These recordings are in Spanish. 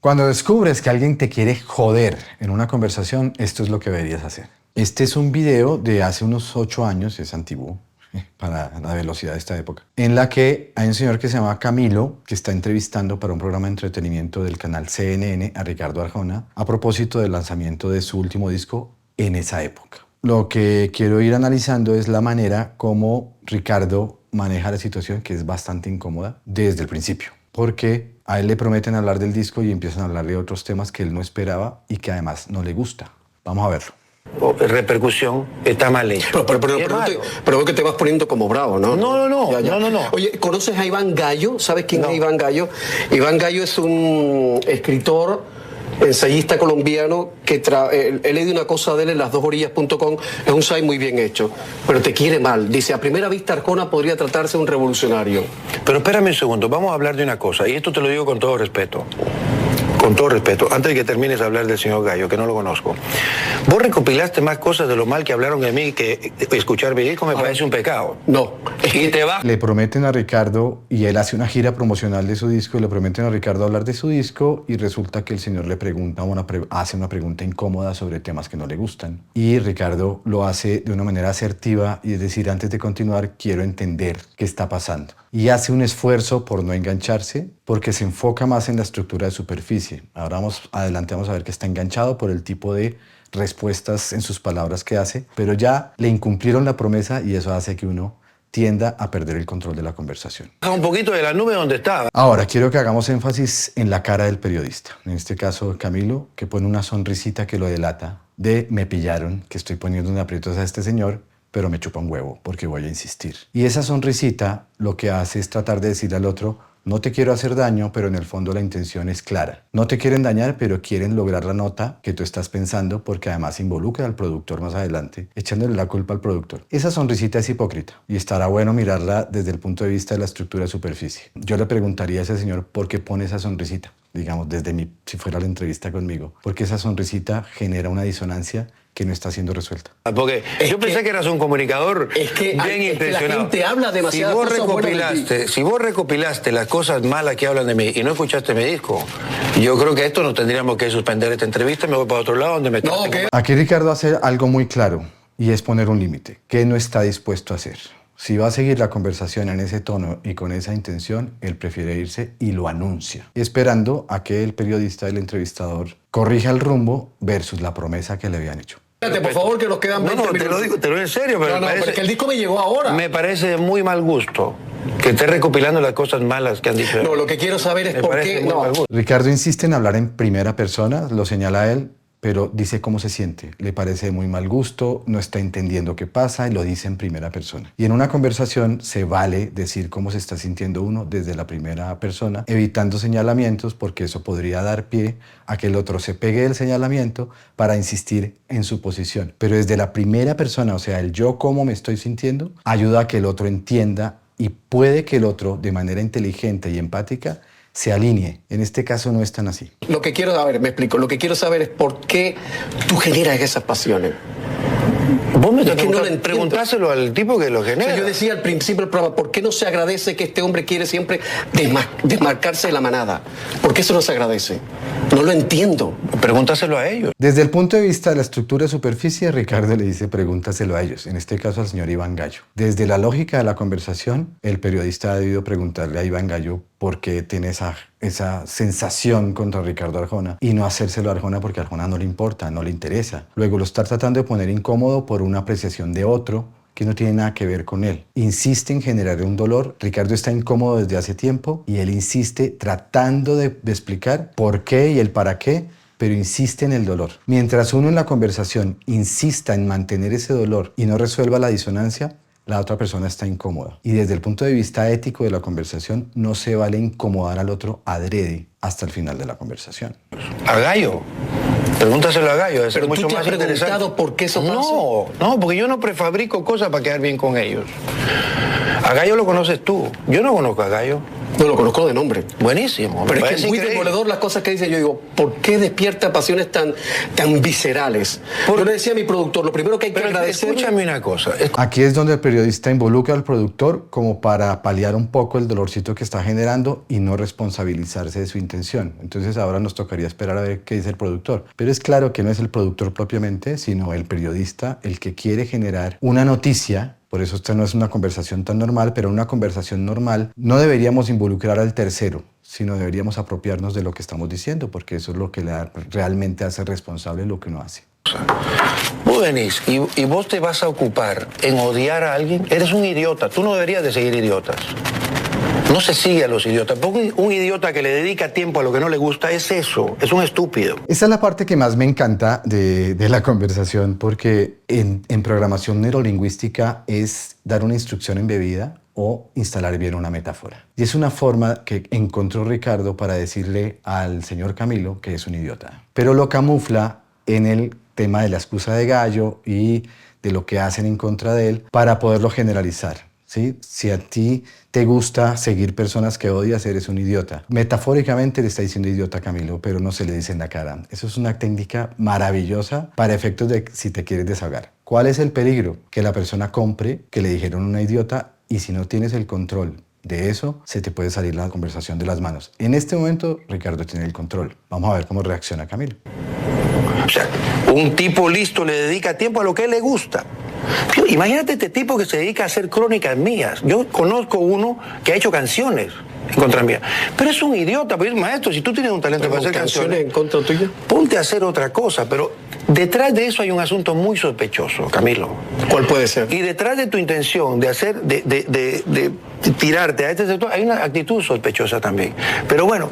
Cuando descubres que alguien te quiere joder en una conversación, esto es lo que deberías hacer. Este es un video de hace unos 8 años, es antiguo para la velocidad de esta época, en la que hay un señor que se llama Camilo, que está entrevistando para un programa de entretenimiento del canal CNN a Ricardo Arjona a propósito del lanzamiento de su último disco en esa época. Lo que quiero ir analizando es la manera como Ricardo maneja la situación, que es bastante incómoda desde el principio, porque a él le prometen hablar del disco y empiezan a hablar de otros temas que él no esperaba y que además no le gusta. Vamos a verlo. Repercusión está mal hecho. Pero que te vas poniendo como bravo, ¿no? No. Oye, ¿conoces a Iván Gallo? ¿Sabes quién es Iván Gallo? Iván Gallo es un escritor, ensayista colombiano que he leído una cosa de él en lasdosorillas.com. Es un site muy bien hecho, pero te quiere mal. Dice, a primera vista Arjona podría tratarse de un revolucionario. Pero espérame un segundo, vamos a hablar de una cosa, y esto te lo digo con todo respeto. Con todo respeto, antes de que termines de hablar del señor Gallo, que no lo conozco. Vos recopilaste más cosas de lo mal que hablaron de mí que escuchar mi disco me parece un pecado. No. Y te va. Le prometen a Ricardo, y él hace una gira promocional de su disco, y le prometen a Ricardo hablar de su disco, y resulta que el señor le pregunta hace una pregunta incómoda sobre temas que no le gustan. Y Ricardo lo hace de una manera asertiva, y es decir, antes de continuar, quiero entender qué está pasando. Y hace un esfuerzo por no engancharse, porque se enfoca más en la estructura de superficie. Ahora adelante vamos a ver que está enganchado por el tipo de respuestas en sus palabras que hace, pero ya le incumplieron la promesa y eso hace que uno tienda a perder el control de la conversación. Baja un poquito de la nube donde estaba. Ahora, quiero que hagamos énfasis en la cara del periodista. En este caso, Camilo, que pone una sonrisita que lo delata de me pillaron, que estoy poniendo en aprietos a este señor, pero me chupa un huevo porque voy a insistir. Y esa sonrisita lo que hace es tratar de decirle al otro, no te quiero hacer daño, pero en el fondo la intención es clara. No te quieren dañar, pero quieren lograr la nota que tú estás pensando, porque además involucra al productor más adelante, echándole la culpa al productor. Esa sonrisita es hipócrita y estará bueno mirarla desde el punto de vista de la estructura de superficie. Yo le preguntaría a ese señor por qué pone esa sonrisita, digamos, si fuera la entrevista conmigo, porque esa sonrisita genera una disonancia que no está siendo resuelta. Porque yo pensé que eras un comunicador bien impresionado. La gente habla demasiado. Si vos recopilaste las cosas malas que hablan de mí y no escuchaste mi disco, yo creo que esto no tendríamos que suspender esta entrevista, me voy para otro lado donde me está. Aquí Ricardo hace algo muy claro y es poner un límite. ¿Qué no está dispuesto a hacer? Si va a seguir la conversación en ese tono y con esa intención, él prefiere irse y lo anuncia, esperando a que el periodista, el entrevistador, corrija el rumbo versus la promesa que le habían hecho. Espérate, por favor, que nos quedan 20 minutos. Te lo digo en serio, pero pero es que el disco me llegó ahora. Me parece de muy mal gusto que estés recopilando las cosas malas que han dicho. No, lo que quiero saber es por qué. Ricardo insiste en hablar en primera persona, lo señala él, pero dice cómo se siente. Le parece de muy mal gusto, no está entendiendo qué pasa y lo dice en primera persona. Y en una conversación se vale decir cómo se está sintiendo uno desde la primera persona, evitando señalamientos, porque eso podría dar pie a que el otro se pegue del señalamiento para insistir en su posición. Pero desde la primera persona, o sea, el yo cómo me estoy sintiendo, ayuda a que el otro entienda y puede que el otro, de manera inteligente y empática, se alinee. En este caso no es tan así. Lo que quiero saber, me explico, lo que quiero saber es por qué tú generas esas pasiones. Vos me preguntáselo al tipo que lo genera. O sea, yo decía al principio del programa, ¿por qué no se agradece que este hombre quiere siempre desmarcarse de la manada? ¿Por qué eso no se agradece? No lo entiendo. Pregúntaselo a ellos. Desde el punto de vista de la estructura de superficie, Ricardo le dice pregúntaselo a ellos, en este caso al señor Iván Gallo. Desde la lógica de la conversación, el periodista ha debido preguntarle a Iván Gallo por qué tiene esa sensación contra Ricardo Arjona y no hacérselo a Arjona porque a Arjona no le importa, no le interesa. Luego lo está tratando de poner incómodo por una apreciación de otro que no tiene nada que ver con él. Insiste en generar un dolor. Ricardo está incómodo desde hace tiempo y él insiste tratando de explicar por qué y el para qué, pero insiste en el dolor. Mientras uno en la conversación insista en mantener ese dolor y no resuelva la disonancia, la otra persona está incómoda. Y desde el punto de vista ético de la conversación, no se vale incomodar al otro adrede hasta el final de la conversación. A Gallo. Pregúntaselo a Gallo. Pero mucho tú te has preguntado por qué eso pasa. No, porque yo no prefabrico cosas para quedar bien con ellos. A Gallo lo conoces tú. Yo no conozco a Gallo. No lo conozco de nombre. Buenísimo. Pero es que es muy demoledor las cosas que dice. Yo digo, ¿por qué despierta pasiones tan viscerales? Yo le decía a mi productor, lo primero que hay que agradecer... Escúchame una cosa. Aquí es donde el periodista involucra al productor como para paliar un poco el dolorcito que está generando y no responsabilizarse de su intención. Entonces ahora nos tocaría esperar a ver qué dice el productor. Pero es claro que no es el productor propiamente, sino el periodista el que quiere generar una noticia. Por eso esta no es una conversación tan normal, pero una conversación normal no deberíamos involucrar al tercero, sino deberíamos apropiarnos de lo que estamos diciendo, porque eso es lo que realmente hace responsable lo que uno hace. Vos venís y vos te vas a ocupar en odiar a alguien. Eres un idiota. Tú no deberías de seguir idiotas. No se sigue a los idiotas. Porque un idiota que le dedica tiempo a lo que no le gusta es eso. Es un estúpido. Esa es la parte que más me encanta de la conversación, porque en programación neurolingüística es dar una instrucción embebida o instalar bien una metáfora. Y es una forma que encontró Ricardo para decirle al señor Camilo que es un idiota. Pero lo camufla en el tema de la excusa de Gallo y de lo que hacen en contra de él para poderlo generalizar. ¿Sí? Si a ti te gusta seguir personas que odias, eres un idiota. Metafóricamente le está diciendo idiota a Camilo, pero no se le dice en la cara. Eso es una técnica maravillosa para efectos de si te quieres desahogar. ¿Cuál es el peligro? Que la persona compre que le dijeron una idiota y si no tienes el control de eso, se te puede salir la conversación de las manos. En este momento, Ricardo tiene el control. Vamos a ver cómo reacciona Camilo. O sea, un tipo listo le dedica tiempo a lo que él le gusta. Imagínate este tipo que se dedica a hacer crónicas mías. Yo conozco uno que ha hecho canciones en contra mía. Pero es un idiota, pues maestro, si tú tienes un talento para hacer canciones en contra tuya, ponte a hacer otra cosa. Pero detrás de eso hay un asunto muy sospechoso, Camilo. ¿Cuál puede ser? Y detrás de tu intención de hacer, de tirarte a este sector, hay una actitud sospechosa también. Pero bueno,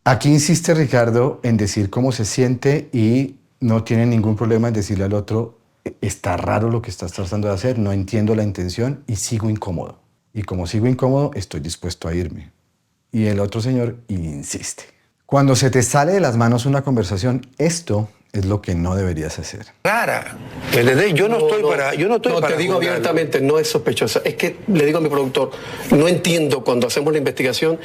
Aquí insiste Ricardo en decir cómo se siente y no tiene ningún problema en decirle al otro, está raro lo que estás tratando de hacer, no entiendo la intención y sigo incómodo. Y como sigo incómodo, estoy dispuesto a irme. Y el otro señor insiste. Cuando se te sale de las manos una conversación, esto es lo que no deberías hacer. Rara. ¿Entendés? Yo no estoy para te digo abiertamente, no es sospechosa. Es que le digo a mi productor, no entiendo cuando hacemos la investigación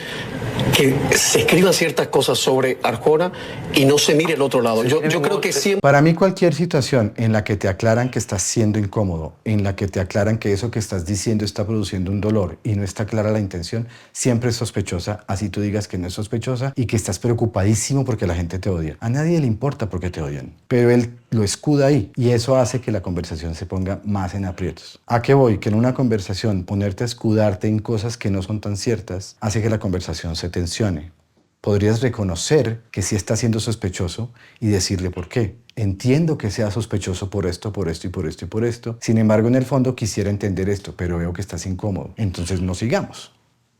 que se escriban ciertas cosas sobre Arjona y no se mire el otro lado. Yo creo que siempre... Para mí cualquier situación en la que te aclaran que estás siendo incómodo, en la que te aclaran que eso que estás diciendo está produciendo un dolor y no está clara la intención, siempre es sospechosa, así tú digas que no es sospechosa y que estás preocupadísimo porque la gente te odia. A nadie le importa porque te odian, pero él lo escuda ahí y eso hace que la conversación se ponga más en aprietos. ¿A qué voy? Que en una conversación ponerte a escudarte en cosas que no son tan ciertas hace que la conversación se tensione. Podrías reconocer que sí está siendo sospechoso y decirle por qué. Entiendo que sea sospechoso por esto, por esto y por esto y por esto. Sin embargo, en el fondo quisiera entender esto, pero veo que estás incómodo. Entonces no sigamos.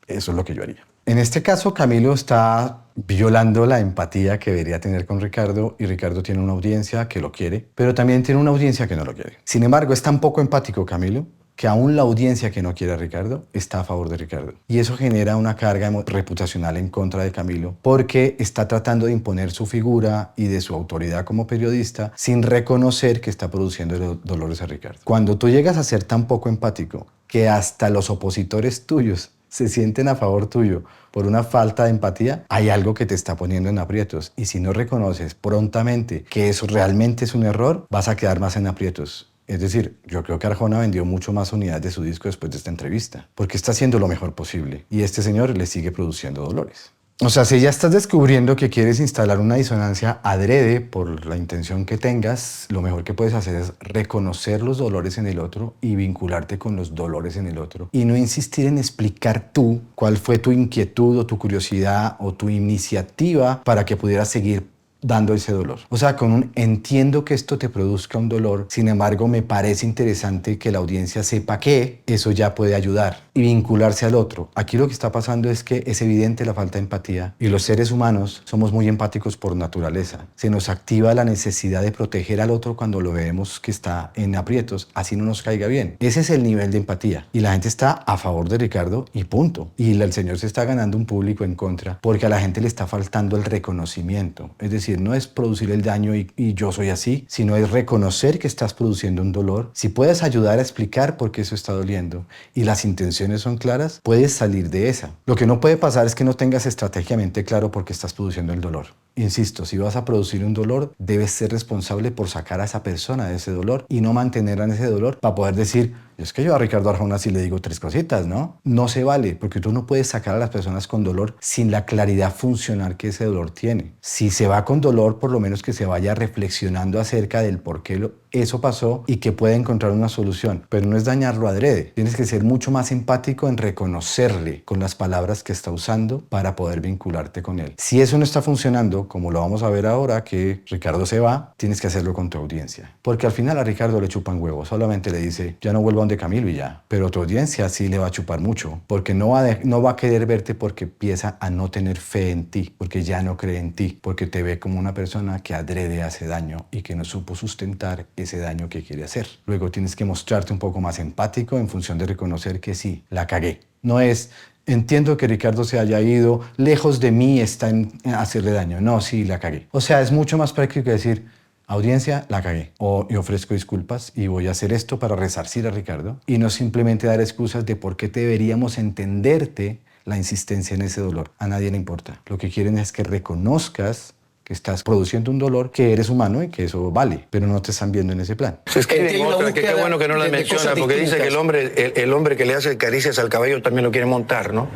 Eso es lo que yo haría. En este caso, Camilo está violando la empatía que debería tener con Ricardo y Ricardo tiene una audiencia que lo quiere, pero también tiene una audiencia que no lo quiere. Sin embargo, es tan poco empático Camilo que aún la audiencia que no quiere a Ricardo está a favor de Ricardo. Y eso genera una carga reputacional en contra de Camilo porque está tratando de imponer su figura y de su autoridad como periodista sin reconocer que está produciendo dolores a Ricardo. Cuando tú llegas a ser tan poco empático que hasta los opositores tuyos se sienten a favor tuyo por una falta de empatía, hay algo que te está poniendo en aprietos. Y si no reconoces prontamente que eso realmente es un error, vas a quedar más en aprietos. Es decir, yo creo que Arjona vendió mucho más unidades de su disco después de esta entrevista, porque está haciendo lo mejor posible y este señor le sigue produciendo dolores. O sea, si ya estás descubriendo que quieres instalar una disonancia adrede por la intención que tengas, lo mejor que puedes hacer es reconocer los dolores en el otro y vincularte con los dolores en el otro. Y no insistir en explicar tú cuál fue tu inquietud o tu curiosidad o tu iniciativa para que pudieras seguir dando ese dolor. O sea, con un entiendo que esto te produzca un dolor, sin embargo me parece interesante que la audiencia sepa que eso ya puede ayudar y vincularse al otro. Aquí lo que está pasando es que es evidente la falta de empatía y los seres humanos somos muy empáticos por naturaleza. Se nos activa la necesidad de proteger al otro cuando lo vemos que está en aprietos, así no nos caiga bien. Ese es el nivel de empatía y la gente está a favor de Ricardo y punto. Y el señor se está ganando un público en contra porque a la gente le está faltando el reconocimiento. Es decir, no es producir el daño y yo soy así, sino es reconocer que estás produciendo un dolor. Si puedes ayudar a explicar por qué eso está doliendo y las intenciones condiciones son claras, puedes salir de esa. Lo que no puede pasar es que no tengas estratégicamente claro por qué estás produciendo el dolor. Insisto, si vas a producir un dolor, debes ser responsable por sacar a esa persona de ese dolor y no mantenerla en ese dolor para poder decir, es que yo a Ricardo Arjona sí le digo 3 cositas, ¿no? No se vale, porque tú no puedes sacar a las personas con dolor sin la claridad funcional que ese dolor tiene. Si se va con dolor, por lo menos que se vaya reflexionando acerca del por qué eso pasó y que pueda encontrar una solución, pero no es dañarlo adrede. Tienes que ser mucho más empático en reconocerle con las palabras que está usando para poder vincularte con él. Si eso no está funcionando, como lo vamos a ver ahora que Ricardo se va, tienes que hacerlo con tu audiencia. Porque al final a Ricardo le chupan huevos, solamente le dice, ya no vuelvo a donde Camilo y ya. Pero tu audiencia sí le va a chupar mucho, porque no va a querer verte porque empieza a no tener fe en ti, porque ya no cree en ti, porque te ve como una persona que adrede hace daño y que no supo sustentar ese daño que quiere hacer. Luego tienes que mostrarte un poco más empático en función de reconocer que sí, la cagué. No es, entiendo que Ricardo se haya ido, lejos de mí está en hacerle daño. No, sí, la cagué. O sea, es mucho más práctico que decir, audiencia, la cagué. O y ofrezco disculpas y voy a hacer esto para resarcir a Ricardo. Y no simplemente dar excusas de por qué deberíamos entenderte la insistencia en ese dolor. A nadie le importa. Lo que quieren es que reconozcas que estás produciendo un dolor, que eres humano y que eso vale, pero no te están viendo en ese plan. Se escribe otra, que qué bueno que no la menciona, porque dice que el hombre que le hace caricias al caballo también lo quiere montar, ¿no?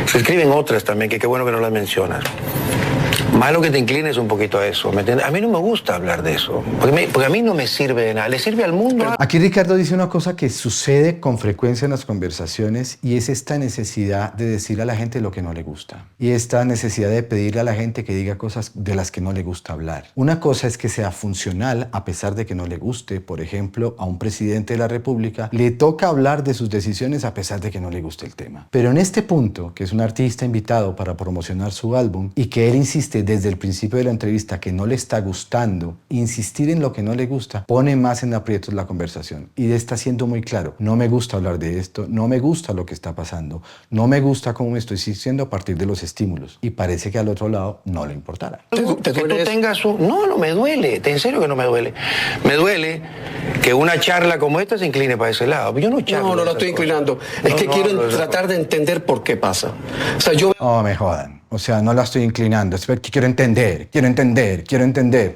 Se escriben otras también, que qué bueno que no las mencionas. Malo que te inclines un poquito a eso, ¿me entiendes? A mí no me gusta hablar de eso, porque a mí no me sirve de nada, le sirve al mundo. Aquí Ricardo dice una cosa que sucede con frecuencia en las conversaciones y es esta necesidad de decirle a la gente lo que no le gusta y esta necesidad de pedirle a la gente que diga cosas de las que no le gusta hablar. Una cosa es que sea funcional a pesar de que no le guste. Por ejemplo, a un presidente de la República le toca hablar de sus decisiones a pesar de que no le guste el tema. Pero en este punto, que es un artista invitado para promocionar su álbum y que él insiste desde el principio de la entrevista que no le está gustando, insistir en lo que no le gusta pone más en aprietos la conversación y está siendo muy claro, no me gusta hablar de esto, no me gusta lo que está pasando, no me gusta cómo me estoy sintiendo a partir de los estímulos, y parece que al otro lado no le importara. Que tú tengas un... No me duele, en serio que no me duele. Me duele que una charla como esta se incline para ese lado. Yo no charlo. No la estoy inclinando. Es que quiero tratar de entender por qué pasa. O sea, yo... Oh, me jodan. O sea, no la estoy inclinando, es que quiero entender.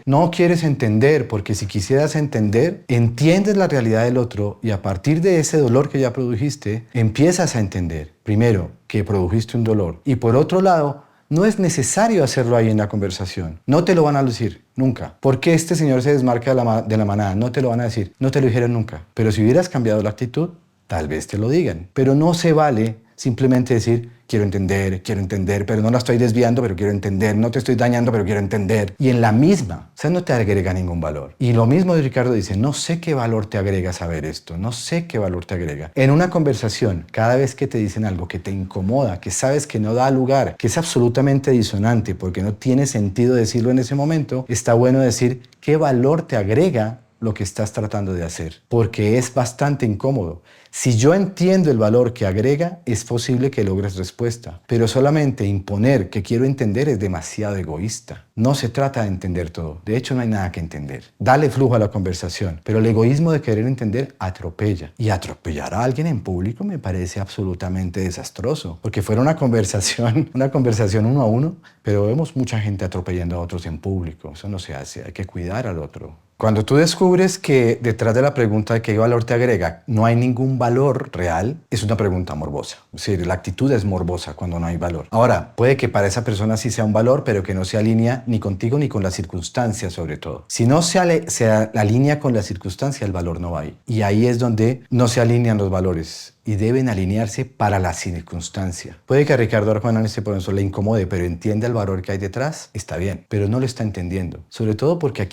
No quieres entender, porque si quisieras entender, entiendes la realidad del otro y a partir de ese dolor que ya produjiste, empiezas a entender, primero, que produjiste un dolor y por otro lado, no es necesario hacerlo ahí en la conversación. No te lo van a decir nunca. ¿Por qué este señor se desmarca de la manada? No te lo van a decir. No te lo dijeron nunca. Pero si hubieras cambiado la actitud, tal vez te lo digan. Pero no se vale simplemente decir, quiero entender, pero no la estoy desviando, pero quiero entender, no te estoy dañando, pero quiero entender. Y en la misma, o sea, no te agrega ningún valor. Y lo mismo de Ricardo dice, no sé qué valor te agrega saber esto, no sé qué valor te agrega. En una conversación, cada vez que te dicen algo que te incomoda, que sabes que no da lugar, que es absolutamente disonante porque no tiene sentido decirlo en ese momento, está bueno decir qué valor te agrega lo que estás tratando de hacer, porque es bastante incómodo. Si yo entiendo el valor que agrega, es posible que logres respuesta, pero solamente imponer que quiero entender es demasiado egoísta. No se trata de entender todo, de hecho no hay nada que entender. Dale flujo a la conversación, pero el egoísmo de querer entender atropella. Y atropellar a alguien en público me parece absolutamente desastroso, porque fuera una conversación uno a uno, pero vemos mucha gente atropellando a otros en público. Eso no se hace, hay que cuidar al otro. Cuando tú descubres que detrás de la pregunta de qué valor te agrega no hay ningún valor real, es una pregunta morbosa. Es decir, la actitud es morbosa cuando no hay valor. Ahora, puede que para esa persona sí sea un valor, pero que no se alinea ni contigo ni con las circunstancias, sobre todo. Si no se alinea con la circunstancia, el valor no va ahí. Y ahí es donde no se alinean los valores y deben alinearse para la circunstancia. Puede que a Ricardo Arjona en este proceso le incomode, pero entiende el valor que hay detrás, está bien, pero no lo está entendiendo. Sobre todo porque a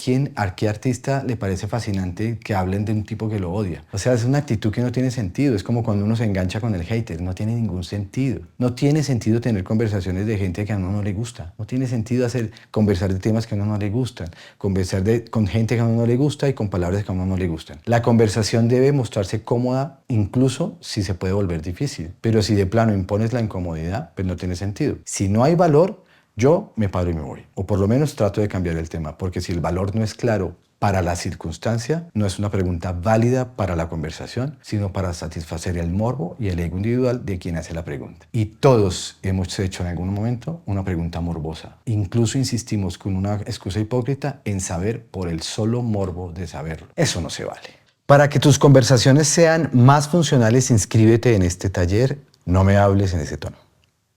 qué artista le parece fascinante que hablen de un tipo que lo odia. O sea, es una actitud que no tiene sentido. Es como cuando uno se engancha con el hater, no tiene ningún sentido. No tiene sentido tener conversaciones de gente que a uno no le gusta. No tiene sentido conversar de temas que a uno no le gustan, conversar con gente que a uno no le gusta y con palabras que a uno no le gustan. La conversación debe mostrarse cómoda, incluso si se puede volver difícil. Pero si de plano impones la incomodidad, pues no tiene sentido. Si no hay valor, yo me paro y me voy. O por lo menos trato de cambiar el tema, porque si el valor no es claro para la circunstancia, no es una pregunta válida para la conversación, sino para satisfacer el morbo y el ego individual de quien hace la pregunta. Y todos hemos hecho en algún momento una pregunta morbosa. Incluso insistimos con una excusa hipócrita en saber por el solo morbo de saberlo. Eso no se vale. Para que tus conversaciones sean más funcionales, inscríbete en este taller. No me hables en ese tono.